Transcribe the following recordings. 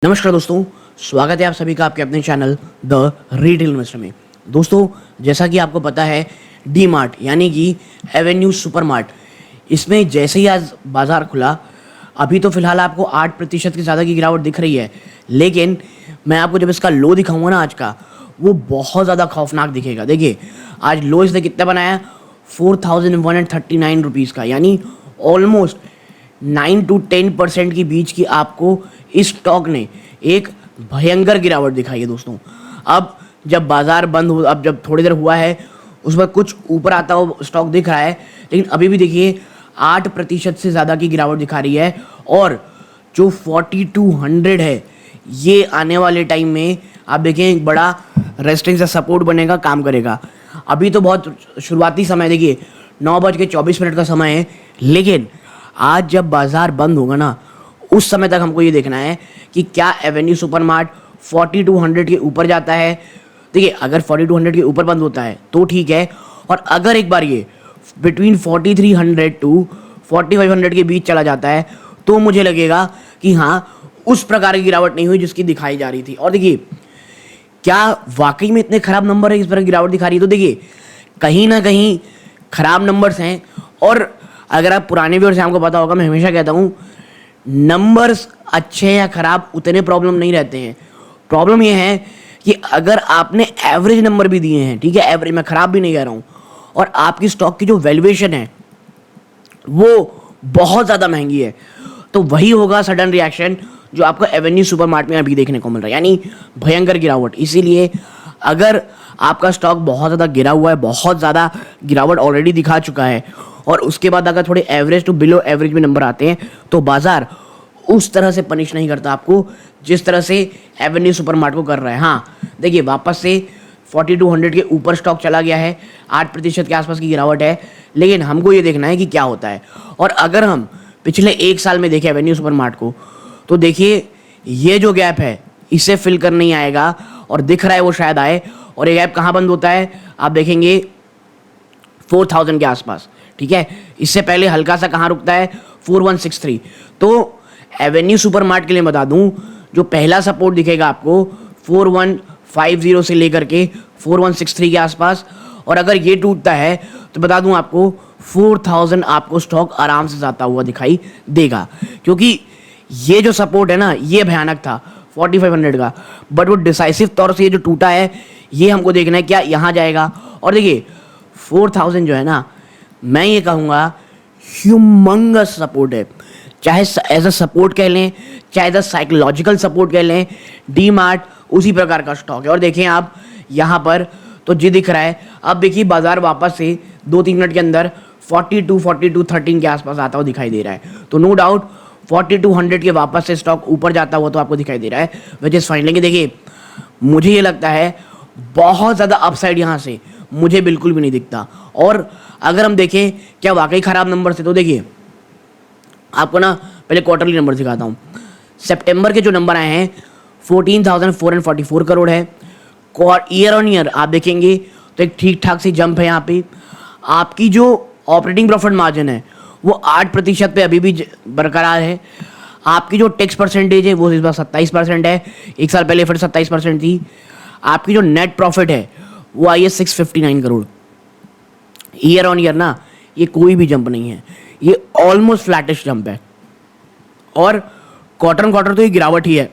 नमस्कार दोस्तों, स्वागत है आप सभी का आपके अपने चैनल द रिटेल इन्वेस्टर में। दोस्तों, जैसा कि आपको पता है, डी मार्ट यानी कि एवेन्यू सुपरमार्ट, इसमें जैसे ही आज बाज़ार खुला, अभी तो फ़िलहाल आपको 8% की ज़्यादा की गिरावट दिख रही है। लेकिन मैं आपको जब इसका लो दिखाऊंगा ना आज का, वो बहुत ज़्यादा खौफनाक दिखेगा। देखिए, आज लो इसने कितना बनाया, 4139 रुपीज़ का, यानी ऑलमोस्ट 9 to 10% के बीच की आपको इस स्टॉक ने एक भयंकर गिरावट दिखाई है दोस्तों। अब जब बाजार बंद हो, अब जब थोड़ी देर हुआ है, उस वक्त कुछ ऊपर आता हो स्टॉक दिख रहा है, लेकिन अभी भी देखिए 8% से ज़्यादा की गिरावट दिखा रही है। और जो 4200 है, ये आने वाले टाइम में आप देखें एक बड़ा रेजिस्टेंस या सपोर्ट बनेगा, काम करेगा। अभी तो बहुत शुरुआती समय, देखिए 9:24 का समय है, लेकिन आज जब बाजार बंद होगा ना, उस समय तक हमको ये देखना है कि क्या एवेन्यू सुपरमार्ट 4200 के ऊपर जाता है। देखिए, अगर 4200 के ऊपर बंद होता है तो ठीक है, और अगर एक बार ये बिटवीन 4300 टू 4500 के बीच चला जाता है, तो मुझे लगेगा कि हाँ, उस प्रकार की गिरावट नहीं हुई जिसकी दिखाई जा रही थी। और देखिए, क्या वाकई में इतने खराब नंबर है इस पर गिरावट दिखा रही है? तो देखिए, कहीं ना कहीं खराब नंबर्स हैं। और अगर आप पुराने व्यूअर्स हैं, आपको पता होगा, मैं हमेशा कहता हूँ, नंबर्स अच्छे या खराब उतने प्रॉब्लम नहीं रहते हैं। प्रॉब्लम ये है कि अगर आपने एवरेज नंबर भी दिए हैं, ठीक है, एवरेज, मैं खराब भी नहीं कह रहा हूँ, और आपकी स्टॉक की जो वैल्यूएशन है वो बहुत ज़्यादा महंगी है, तो वही होगा सडन रिएक्शन जो आपको एवेन्यू सुपरमार्ट में अभी देखने को मिल रहा है, यानी भयंकर गिरावट। इसीलिए अगर आपका स्टॉक बहुत ज़्यादा गिरा हुआ है, बहुत ज़्यादा गिरावट ऑलरेडी दिखा चुका है, और उसके बाद अगर थोड़े एवरेज टू बिलो एवरेज में नंबर आते हैं, तो बाजार उस तरह से पनिश नहीं करता आपको जिस तरह से एवेन्यू सुपरमार्ट को कर रहा है। हाँ, देखिए, वापस से 4200 के ऊपर स्टॉक चला गया है, 8% के आसपास की गिरावट है, लेकिन हमको ये देखना है कि क्या होता है। और अगर हम पिछले 1 साल में देखें एवेन्यू सुपरमार्ट को, तो देखिए, ये जो गैप है इसे फिल कर नहीं आएगा, और दिख रहा है वो शायद आए। और ये गैप कहाँ बंद होता है, आप देखेंगे 4000 के आसपास, ठीक है। इससे पहले हल्का सा कहाँ रुकता है, 4163। तो एवेन्यू सुपरमार्ट के लिए बता दूं, जो पहला सपोर्ट दिखेगा आपको 4150 से लेकर के 4163 के आसपास, और अगर ये टूटता है तो बता दूं आपको 4000 आपको स्टॉक आराम से जाता हुआ दिखाई देगा। क्योंकि ये जो सपोर्ट है ना, ये भयानक था 4500 का, बट वो डिसाइसिव तौर से ये जो टूटा है, ये हमको देखना है क्या यहाँ जाएगा। और देखिए, 4000 जो है ना, मैं ये कहूँगा ह्यूमंगस सपोर्ट है, चाहे एज अ सपोर्ट कह लें, चाहे एज अ साइकोलॉजिकल सपोर्ट कह लें। डी मार्ट उसी प्रकार का स्टॉक है। और देखें आप यहाँ पर तो जी दिख रहा है। अब देखिए, बाजार वापस से 2-3 मिनट के अंदर 42-13 के आसपास आता हुआ दिखाई दे रहा है। तो नो डाउट 4200 के वापस से स्टॉक ऊपर जाता हुआ तो आपको दिखाई दे रहा है, विच इज़ फाइन। लेकिन देखिए, मुझे ये लगता है बहुत ज़्यादा अपसाइड यहाँ से मुझे बिल्कुल भी नहीं दिखता। और अगर हम देखें क्या वाकई ख़राब नंबर से, तो देखिए, आपको ना पहले क्वार्टरली नंबर दिखाता हूँ। सितंबर के जो नंबर आए हैं 14,444 करोड़ है। ईयर ऑन ईयर आप देखेंगे तो एक ठीक ठाक सी जंप है यहाँ पे। आपकी जो ऑपरेटिंग प्रॉफिट मार्जिन है वो 8% पे अभी भी बरकरार है। आपकी जो टैक्स परसेंटेज है वो इस बार 27% है, 1 साल पहले फिर 27% थी। आपकी जो नेट प्रॉफिट है वो आई है 659 करोड़। ईयर ऑन ईयर ना, ये कोई भी जंप नहीं है, ये ऑलमोस्ट फ्लैटिश जंप है। और क्वार्टर ऑन क्वार्टर तो ये गिरावट ही है,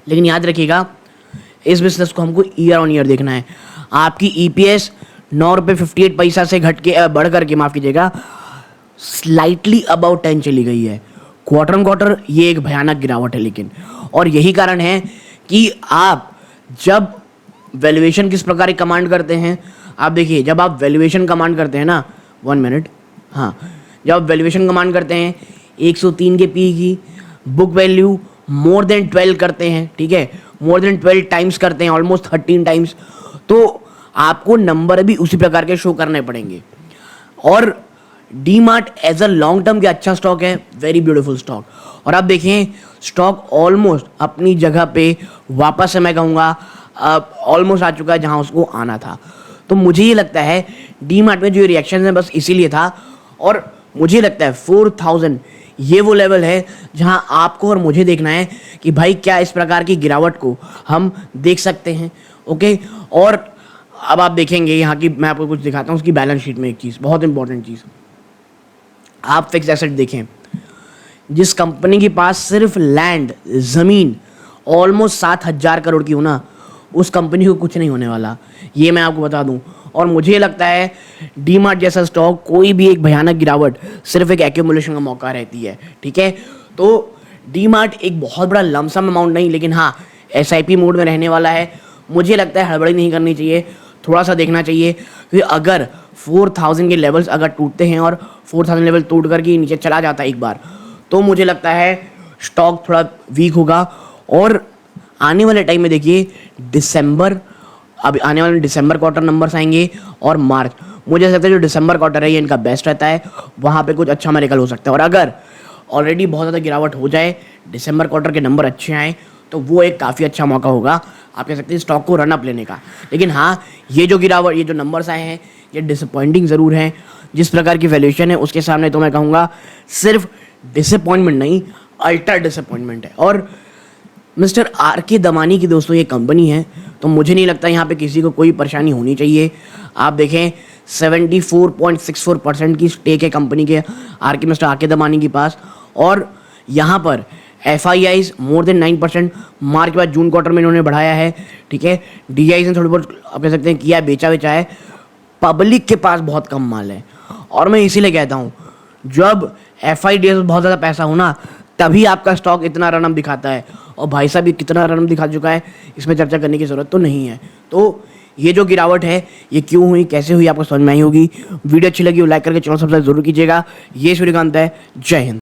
लेकिन याद रखिएगा, इस बिजनेस को हमको ईयर ऑन ईयर देखना है। आपकी ईपीएस 9 रुपये 58 पैसा से घट के बढ़ करके, माफ़ कीजिएगा, स्लाइटली अबाउ 10 चली गई है। क्वार्टर ऑन क्वार्टर ये एक भयानक गिरावट है। लेकिन और यही कारण है कि आप जब वैल्यूएशन किस प्रकार की कमांड करते हैं, आप देखिए, जब आप वैल्यूएशन कमांड करते हैं ना, 1 मिनट, हाँ, जब आप वैल्यूएशन कमांड करते हैं 103 के पी की बुक वैल्यू मोर देन 12 करते हैं, ठीक है, मोर देन 12 टाइम्स करते हैं, ऑलमोस्ट 13 टाइम्स, तो आपको नंबर भी उसी प्रकार के शो करने पड़ेंगे। और D Mart as a long term के अच्छा स्टॉक है, वेरी ब्यूटीफुल स्टॉक। और आप देखें, स्टॉक ऑलमोस्ट अपनी जगह पे वापस से, मैं कहूँगा, ऑलमोस्ट आ चुका है जहाँ उसको आना था। तो मुझे ये लगता है डी मार्ट में जो रिएक्शन है बस इसीलिए था। और मुझे लगता है 4000 ये वो लेवल है जहां आपको और मुझे देखना है कि भाई क्या इस प्रकार की गिरावट को हम देख सकते हैं। ओके, और अब आप देखेंगे यहाँ की, मैं आपको कुछ दिखाता हूँ उसकी बैलेंस शीट में एक चीज़, बहुत इंपॉर्टेंट चीज़। आप फिक्स एसेट देखें, जिस कंपनी के पास सिर्फ लैंड, ज़मीन ऑलमोस्ट 7,000 करोड़ की हो ना, उस कंपनी को कुछ नहीं होने वाला, ये मैं आपको बता दूं। और मुझे लगता है डीमार्ट जैसा स्टॉक, कोई भी एक भयानक गिरावट सिर्फ एक एक्यूमुलेशन का मौका रहती है। ठीक है, तो डीमार्ट एक बहुत बड़ा लमसम अमाउंट नहीं, लेकिन हाँ एसआईपी मोड में रहने वाला है। मुझे लगता है हड़बड़ी नहीं करनी चाहिए, थोड़ा सा देखना चाहिए, क्योंकि अगर 4000 के लेवल्स अगर टूटते हैं और 4000 लेवल टूट करके नीचे चला जाता है एक बार, तो मुझे लगता है स्टॉक थोड़ा वीक होगा। और आने वाले टाइम में देखिए दिसंबर, अब आने वाले दिसंबर क्वार्टर नंबर्स आएंगे और मार्च, मुझे ऐसा लगता है जो दिसंबर क्वार्टर है ये इनका बेस्ट रहता है, वहाँ पे कुछ अच्छा मेरिकल हो सकता है। और अगर ऑलरेडी बहुत ज़्यादा गिरावट हो जाए, दिसंबर क्वार्टर के नंबर अच्छे आए, तो वो एक काफ़ी अच्छा मौका होगा, आप कह सकते हैं स्टॉक को रन अप लेने का। लेकिन हाँ, ये जो गिरावट, ये जो नंबर्स आए हैं, ये डिसअपॉइंटिंग ज़रूर हैं। जिस प्रकार की वैल्यूएशन है उसके सामने तो मैं कहूँगा सिर्फ डिसअपॉइंटमेंट नहीं, अल्टर डिसअपॉइंटमेंट है। और मिस्टर आर के दमानी की दोस्तों ये कंपनी है, तो मुझे नहीं लगता यहाँ पे किसी को कोई परेशानी होनी चाहिए। आप देखें 74.64% की स्टेक है कंपनी के मिस्टर आर के दमानी के पास, और यहाँ पर FIIs मोर देन 9% मार्च के बाद जून क्वार्टर में इन्होंने बढ़ाया है। ठीक है, DIs ने थोड़ी बहुत आप कह सकते हैं किया, बेचा है। पब्लिक के पास बहुत कम माल है, और मैं इसीलिए कहता हूँ जब FIDs में बहुत ज़्यादा पैसा हो ना, तभी आपका स्टॉक इतना रनअप दिखाता है। और भाई साहब ये कितना रनअप दिखा चुका है, इसमें चर्चा करने की ज़रूरत तो नहीं है। तो ये जो गिरावट है ये क्यों हुई, कैसे हुई, आपको समझ में आई होगी। वीडियो अच्छी लगी हो लाइक करके चैनल सब्सक्राइब जरूर कीजिएगा। ये सूर्यकांत है, जय हिंद।